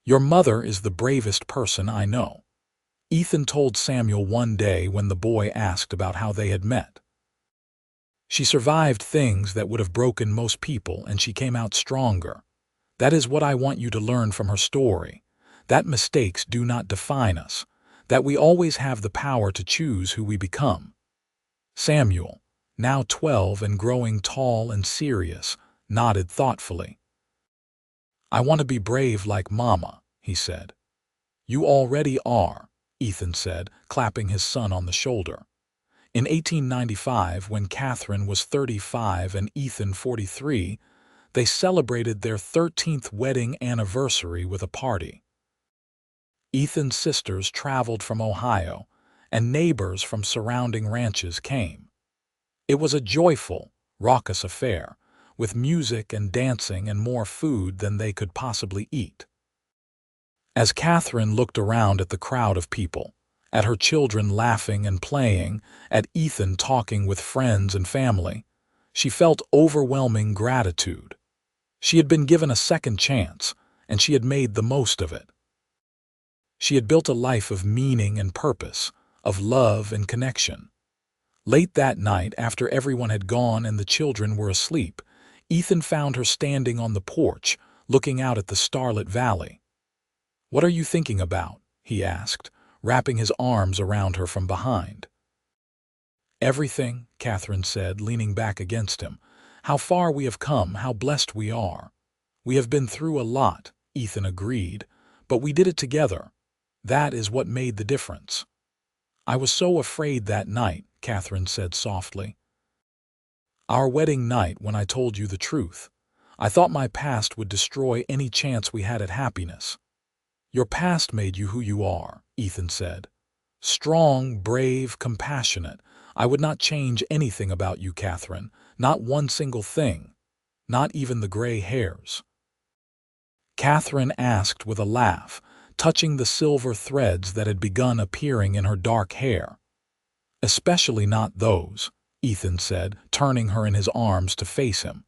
"Your mother is the bravest person I know," Ethan told Samuel one day when the boy asked about how they had met. "She survived things that would have broken most people, and she came out stronger. That is what I want you to learn from her story, that mistakes do not define us, that we always have the power to choose who we become." Samuel, now 12 and growing tall and serious, nodded thoughtfully. "I want to be brave like Mama," he said. "You already are," Ethan said, clapping his son on the shoulder. In 1895, when Katherine was 35 and Ethan 43, they celebrated their 13th wedding anniversary with a party. Ethan's sisters traveled from Ohio, and neighbors from surrounding ranches came. It was a joyful, raucous affair, with music and dancing and more food than they could possibly eat. As Katherine looked around at the crowd of people, at her children laughing and playing, at Ethan talking with friends and family, she felt overwhelming gratitude. She had been given a second chance, and she had made the most of it. She had built a life of meaning and purpose, of love and connection. Late that night, after everyone had gone and the children were asleep, Ethan found her standing on the porch, looking out at the starlit valley. "What are you thinking about?" he asked, wrapping his arms around her from behind. "Everything," Katherine said, leaning back against him. "How far we have come, how blessed we are." "We have been through a lot," Ethan agreed, "but we did it together. That is what made the difference." "I was so afraid that night," Katherine said softly. "Our wedding night, when I told you the truth. I thought my past would destroy any chance we had at happiness." "Your past made you who you are," Ethan said. "Strong, brave, compassionate. I would not change anything about you, Katherine. Not one single thing. Not even the gray hairs." Katherine asked with a laugh, touching the silver threads that had begun appearing in her dark hair. "Especially not those," Ethan said, turning her in his arms to face him.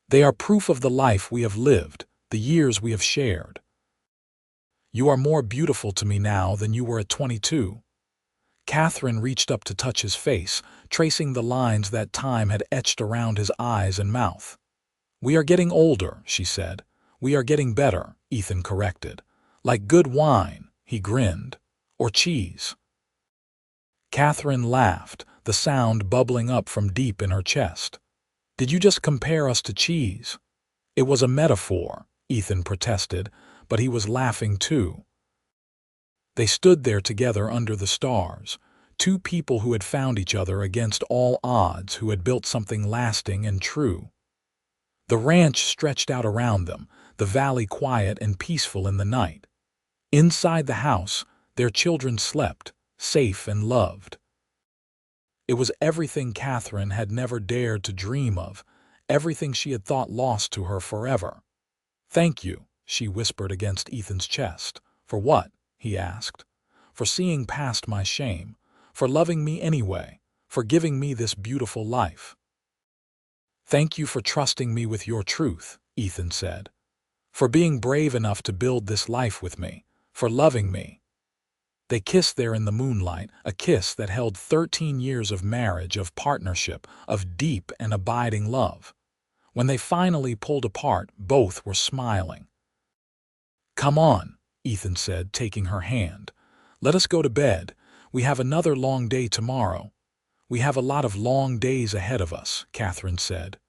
"They are proof of the life we have lived, the years we have shared. You are more beautiful to me now than you were at 22. Katherine reached up to touch his face, tracing the lines that time had etched around his eyes and mouth. "We are getting older," she said. "We are getting better," Ethan corrected. "Like good wine," he grinned. "Or cheese." Katherine laughed, the sound bubbling up from deep in her chest. "Did you just compare us to cheese?" "It was a metaphor," Ethan protested, but he was laughing too. They stood there together under the stars, two people who had found each other against all odds, who had built something lasting and true. The ranch stretched out around them, the valley quiet and peaceful in the night. Inside the house, their children slept, safe and loved. It was everything Katherine had never dared to dream of, everything she had thought lost to her forever. "Thank you," she whispered against Ethan's chest. "For what?" he asked. "For seeing past my shame, for loving me anyway, for giving me this beautiful life." "Thank you for trusting me with your truth," Ethan said. "For being brave enough to build this life with me, for loving me." They kissed there in the moonlight, a kiss that held 13 years of marriage, of partnership, of deep and abiding love. When they finally pulled apart, both were smiling. "Come on," Ethan said, taking her hand. "Let us go to bed. We have another long day tomorrow." "We have a lot of long days ahead of us," Katherine said.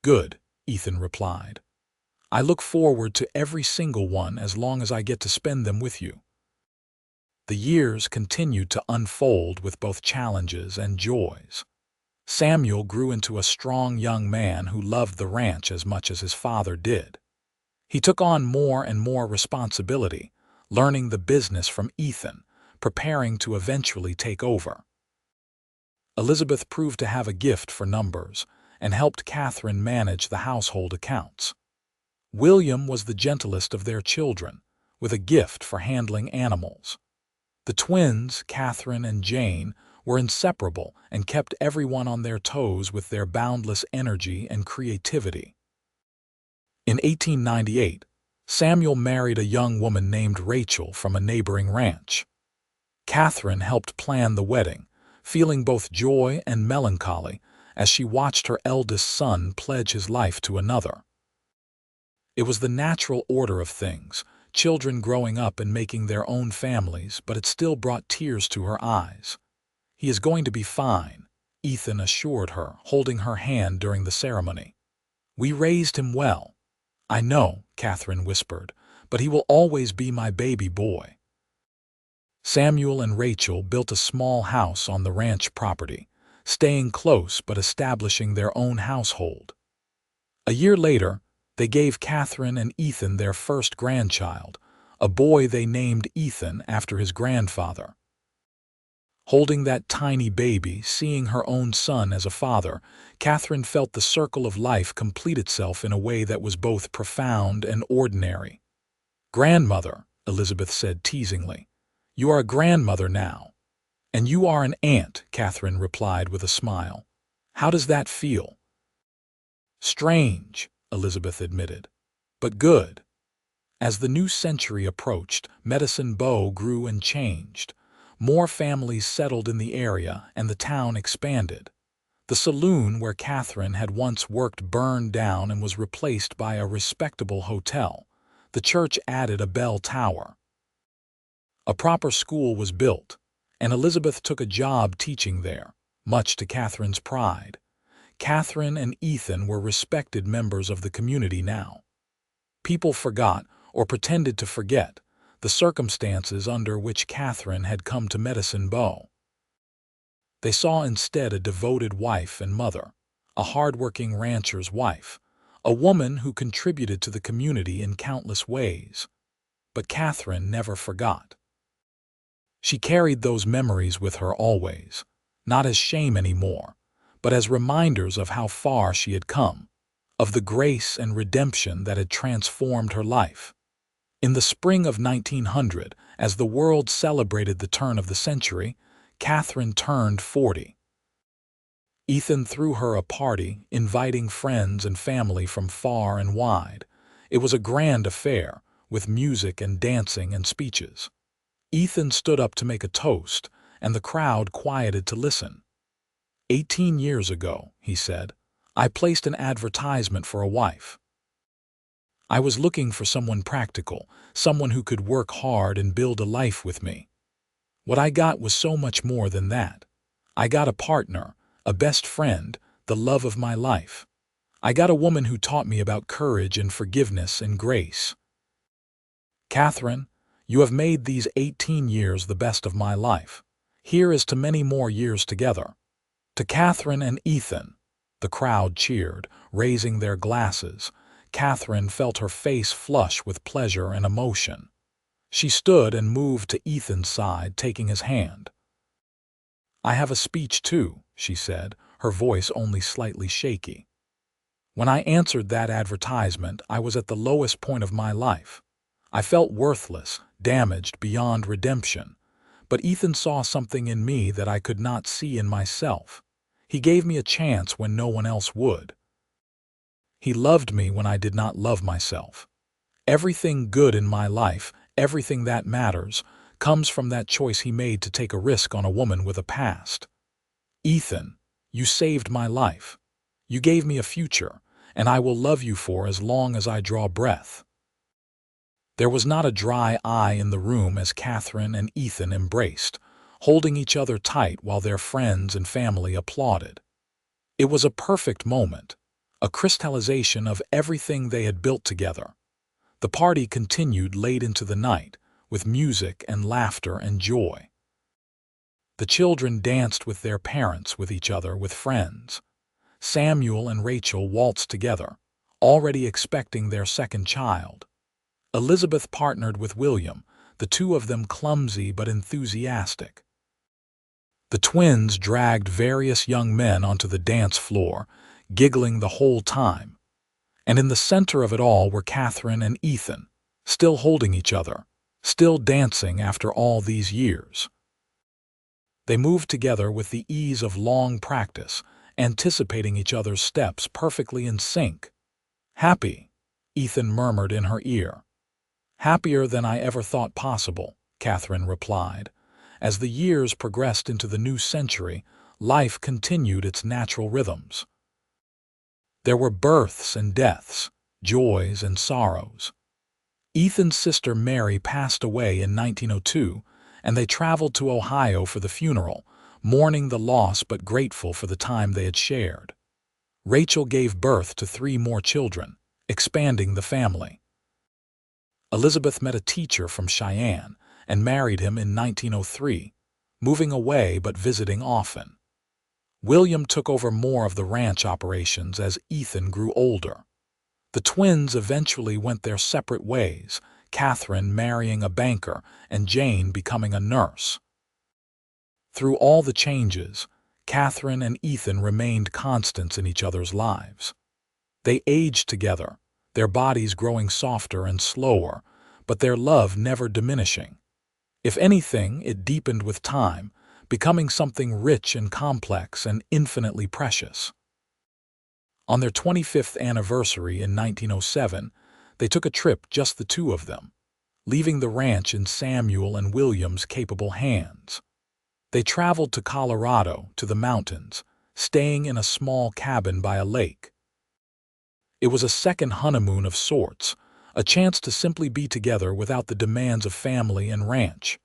"Good," Ethan replied. "I look forward to every single one as long as I get to spend them with you." The years continued to unfold with both challenges and joys. Samuel grew into a strong young man who loved the ranch as much as his father did. He took on more and more responsibility, learning the business from Ethan, preparing to eventually take over. Elizabeth proved to have a gift for numbers and helped Katherine manage the household accounts. William was the gentlest of their children, with a gift for handling animals. The twins, Katherine and Jane, were inseparable and kept everyone on their toes with their boundless energy and creativity. In 1898, Samuel married a young woman named Rachel from a neighboring ranch. Katherine helped plan the wedding, feeling both joy and melancholy as she watched her eldest son pledge his life to another. It was the natural order of things, children growing up and making their own families, but it still brought tears to her eyes. "He is going to be fine," Ethan assured her, holding her hand during the ceremony. "We raised him well." "I know," Katherine whispered, "but he will always be my baby boy." Samuel and Rachel built a small house on the ranch property, staying close but establishing their own household. A year later, they gave Katherine and Ethan their first grandchild, a boy they named Ethan after his grandfather. Holding that tiny baby, seeing her own son as a father, Katherine felt the circle of life complete itself in a way that was both profound and ordinary. "Grandmother," Elizabeth said teasingly. "You are a grandmother now." "And you are an aunt," Katherine replied with a smile. "How does that feel?" "Strange," Elizabeth admitted, "but good." As the new century approached, Medicine Bow grew and changed. More families settled in the area and the town expanded. The saloon where Katherine had once worked burned down and was replaced by a respectable hotel. The church added a bell tower. A proper school was built, and Elizabeth took a job teaching there, much to Katherine's pride. Katherine and Ethan were respected members of the community now. People forgot, or pretended to forget, the circumstances under which Katherine had come to Medicine Bow. They saw instead a devoted wife and mother, a hard-working rancher's wife, a woman who contributed to the community in countless ways. But Katherine never forgot. She carried those memories with her always, not as shame anymore, but as reminders of how far she had come, of the grace and redemption that had transformed her life. In the spring of 1900, as the world celebrated the turn of the century, Katherine turned 40. Ethan threw her a party, inviting friends and family from far and wide. It was a grand affair, with music and dancing and speeches. Ethan stood up to make a toast, and the crowd quieted to listen. 18 years ago, he said, I placed an advertisement for a wife. I was looking for someone practical, someone who could work hard and build a life with me. What I got was so much more than that. I got a partner, a best friend, the love of my life. I got a woman who taught me about courage and forgiveness and grace. Katherine, you have made these 18 years the best of my life. Here is to many more years together. To Katherine and Ethan, the crowd cheered, raising their glasses. Katherine felt her face flush with pleasure and emotion. She stood and moved to Ethan's side, taking his hand. I have a speech too, she said, her voice only slightly shaky. When I answered that advertisement, I was at the lowest point of my life. I felt worthless, damaged beyond redemption. But Ethan saw something in me that I could not see in myself. He gave me a chance when no one else would. He loved me when I did not love myself. Everything good in my life, everything that matters, comes from that choice he made to take a risk on a woman with a past. Ethan, you saved my life. You gave me a future, and I will love you for as long as I draw breath. There was not a dry eye in the room as Katherine and Ethan embraced, holding each other tight while their friends and family applauded. It was a perfect moment, a crystallization of everything they had built together. The party continued late into the night, with music and laughter and joy. The children danced with their parents, with each other, with friends. Samuel and Rachel waltzed together, already expecting their second child. Elizabeth partnered with William, the two of them clumsy but enthusiastic. The twins dragged various young men onto the dance floor, giggling the whole time. And in the center of it all were Katherine and Ethan, still holding each other, still dancing after all these years. They moved together with the ease of long practice, anticipating each other's steps perfectly in sync. Happy, Ethan murmured in her ear. Happier than I ever thought possible, Katherine replied. As the years progressed into the new century, life continued its natural rhythms. There were births and deaths, joys and sorrows. Ethan's sister Mary passed away in 1902, and they traveled to Ohio for the funeral, mourning the loss but grateful for the time they had shared. Rachel gave birth to 3 more children, expanding the family. Elizabeth met a teacher from Cheyenne and married him in 1903, moving away but visiting often. William took over more of the ranch operations as Ethan grew older. The twins eventually went their separate ways, Katherine marrying a banker and Jane becoming a nurse. Through all the changes, Katherine and Ethan remained constants in each other's lives. They aged together, their bodies growing softer and slower, but their love never diminishing. If anything, it deepened with time, becoming something rich and complex and infinitely precious. On their 25th anniversary in 1907, they took a trip, just the two of them, leaving the ranch in Samuel and William's capable hands. They traveled to Colorado, to the mountains, staying in a small cabin by a lake. It was a second honeymoon of sorts, a chance to simply be together without the demands of family and ranch.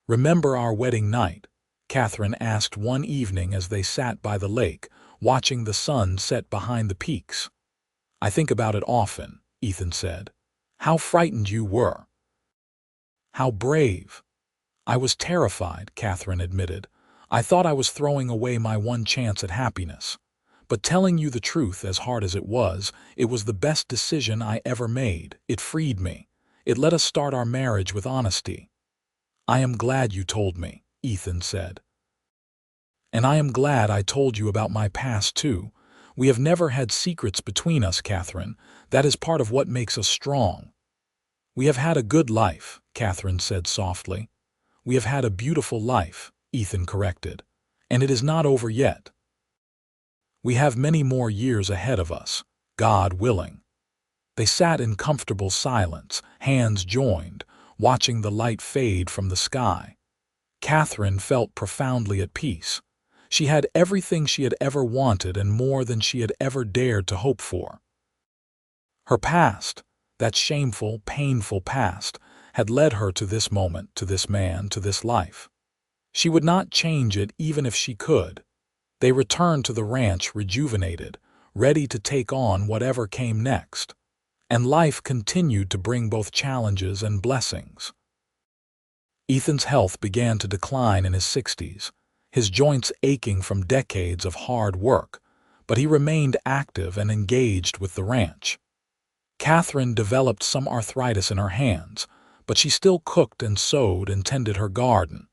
"Remember our wedding night?" Katherine asked one evening as they sat by the lake, watching the sun set behind the peaks. "I think about it often," Ethan said. "How frightened you were. How brave." "I was terrified," Katherine admitted. "I thought I was throwing away my one chance at happiness. But telling you the truth, as hard as it was the best decision I ever made. It freed me. It let us start our marriage with honesty." "I am glad you told me," Ethan said. "And I am glad I told you about my past, too. We have never had secrets between us, Katherine. That is part of what makes us strong." "We have had a good life," Katherine said softly. "We have had a beautiful life," Ethan corrected. "And it is not over yet. We have many more years ahead of us, God willing." They sat in comfortable silence, hands joined, watching the light fade from the sky. Katherine felt profoundly at peace. She had everything she had ever wanted and more than she had ever dared to hope for. Her past, that shameful, painful past, had led her to this moment, to this man, to this life. She would not change it even if she could. They returned to the ranch rejuvenated, ready to take on whatever came next. And life continued to bring both challenges and blessings. Ethan's health began to decline in his 60s, his joints aching from decades of hard work, but he remained active and engaged with the ranch. Katherine developed some arthritis in her hands, but she still cooked and sewed and tended her garden.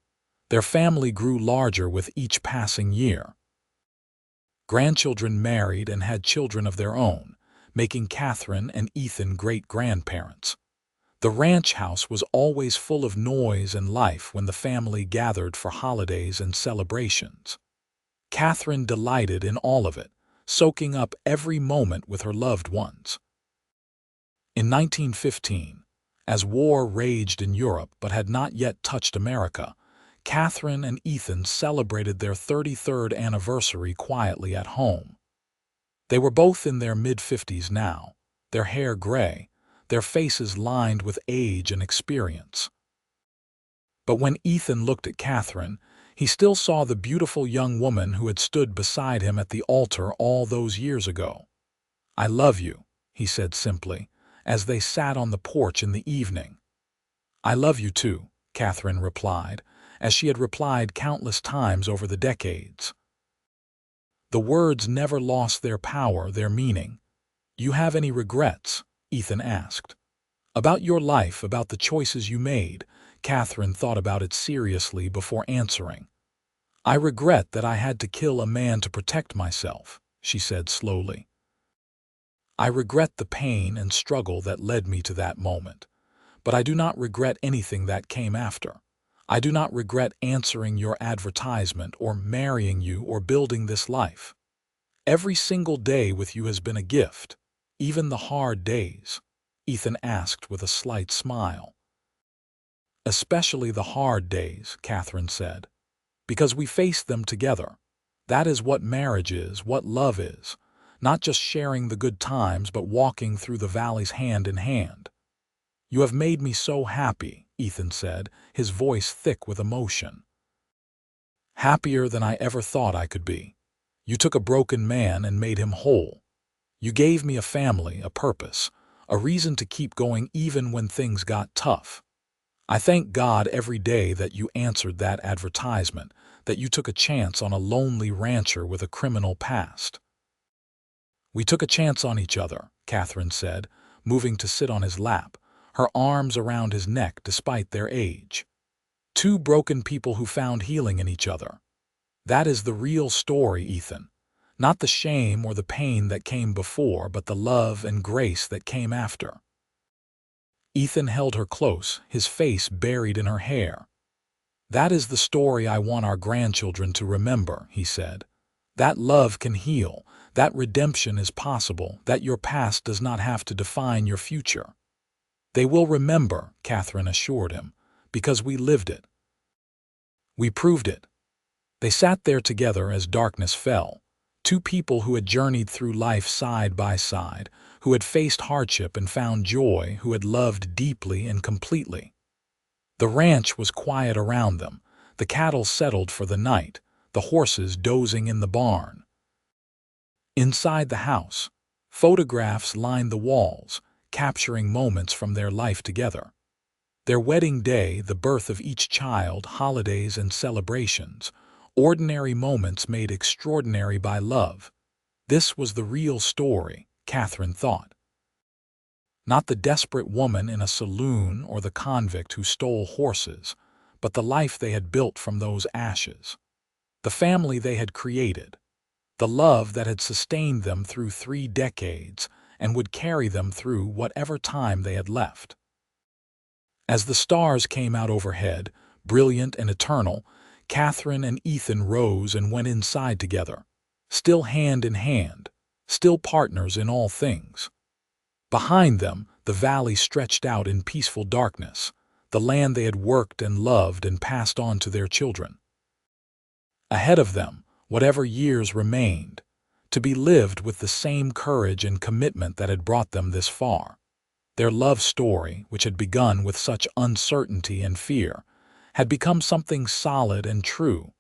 Their family grew larger with each passing year. Grandchildren married and had children of their own, making Katherine and Ethan great-grandparents. The ranch house was always full of noise and life when the family gathered for holidays and celebrations. Katherine delighted in all of it, soaking up every moment with her loved ones. In 1915, as war raged in Europe but had not yet touched America, Katherine and Ethan celebrated their 33rd anniversary quietly at home. They were both in their mid-50s now, their hair gray, their faces lined with age and experience. But when Ethan looked at Katherine, he still saw the beautiful young woman who had stood beside him at the altar all those years ago. "I love you," he said simply, as they sat on the porch in the evening. "I love you too," Katherine replied, as she had replied countless times over the decades. The words never lost their power, their meaning. "You have any regrets?" Ethan asked. "About your life, about the choices you made?" Katherine thought about it seriously before answering. "I regret that I had to kill a man to protect myself," she said slowly. "I regret the pain and struggle that led me to that moment. But I do not regret anything that came after. I do not regret answering your advertisement or marrying you or building this life. Every single day with you has been a gift, even the hard days," Ethan asked with a slight smile. "Especially the hard days," Katherine said, "because we face them together. That is what marriage is, what love is, not just sharing the good times but walking through the valleys hand in hand." "You have made me so happy," Ethan said, his voice thick with emotion. "Happier than I ever thought I could be. You took a broken man and made him whole. You gave me a family, a purpose, a reason to keep going even when things got tough. I thank God every day that you answered that advertisement, that you took a chance on a lonely rancher with a criminal past." "We took a chance on each other," Katherine said, moving to sit on his lap, her arms around his neck despite their age. "Two broken people who found healing in each other. That is the real story, Ethan. Not the shame or the pain that came before, but the love and grace that came after." Ethan held her close, his face buried in her hair. "That is the story I want our grandchildren to remember," he said. "That love can heal, that redemption is possible, that your past does not have to define your future." "They will remember," Katherine assured him, "because we lived it. We proved it." They sat there together as darkness fell, two people who had journeyed through life side by side, who had faced hardship and found joy, who had loved deeply and completely. The ranch was quiet around them, the cattle settled for the night, the horses dozing in the barn. Inside the house, photographs lined the walls, capturing moments from their life together. Their wedding day, the birth of each child, holidays and celebrations, ordinary moments made extraordinary by love. This was the real story, Katherine thought. Not the desperate woman in a saloon or the convict who stole horses, but the life they had built from those ashes. The family they had created. The love that had sustained them through 3 decades and would carry them through whatever time they had left. As the stars came out overhead, brilliant and eternal, Katherine and Ethan rose and went inside together, still hand in hand, still partners in all things. Behind them, the valley stretched out in peaceful darkness, the land they had worked and loved and passed on to their children. Ahead of them, whatever years remained, to be lived with the same courage and commitment that had brought them this far. Their love story, which had begun with such uncertainty and fear, had become something solid and true,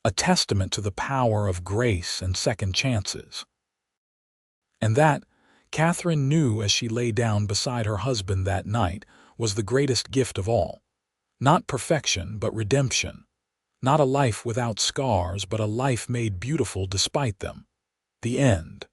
a testament to the power of grace and second chances. And that, Katherine knew as she lay down beside her husband that night, was the greatest gift of all. Not perfection, but redemption. Not a life without scars, but a life made beautiful despite them. The end.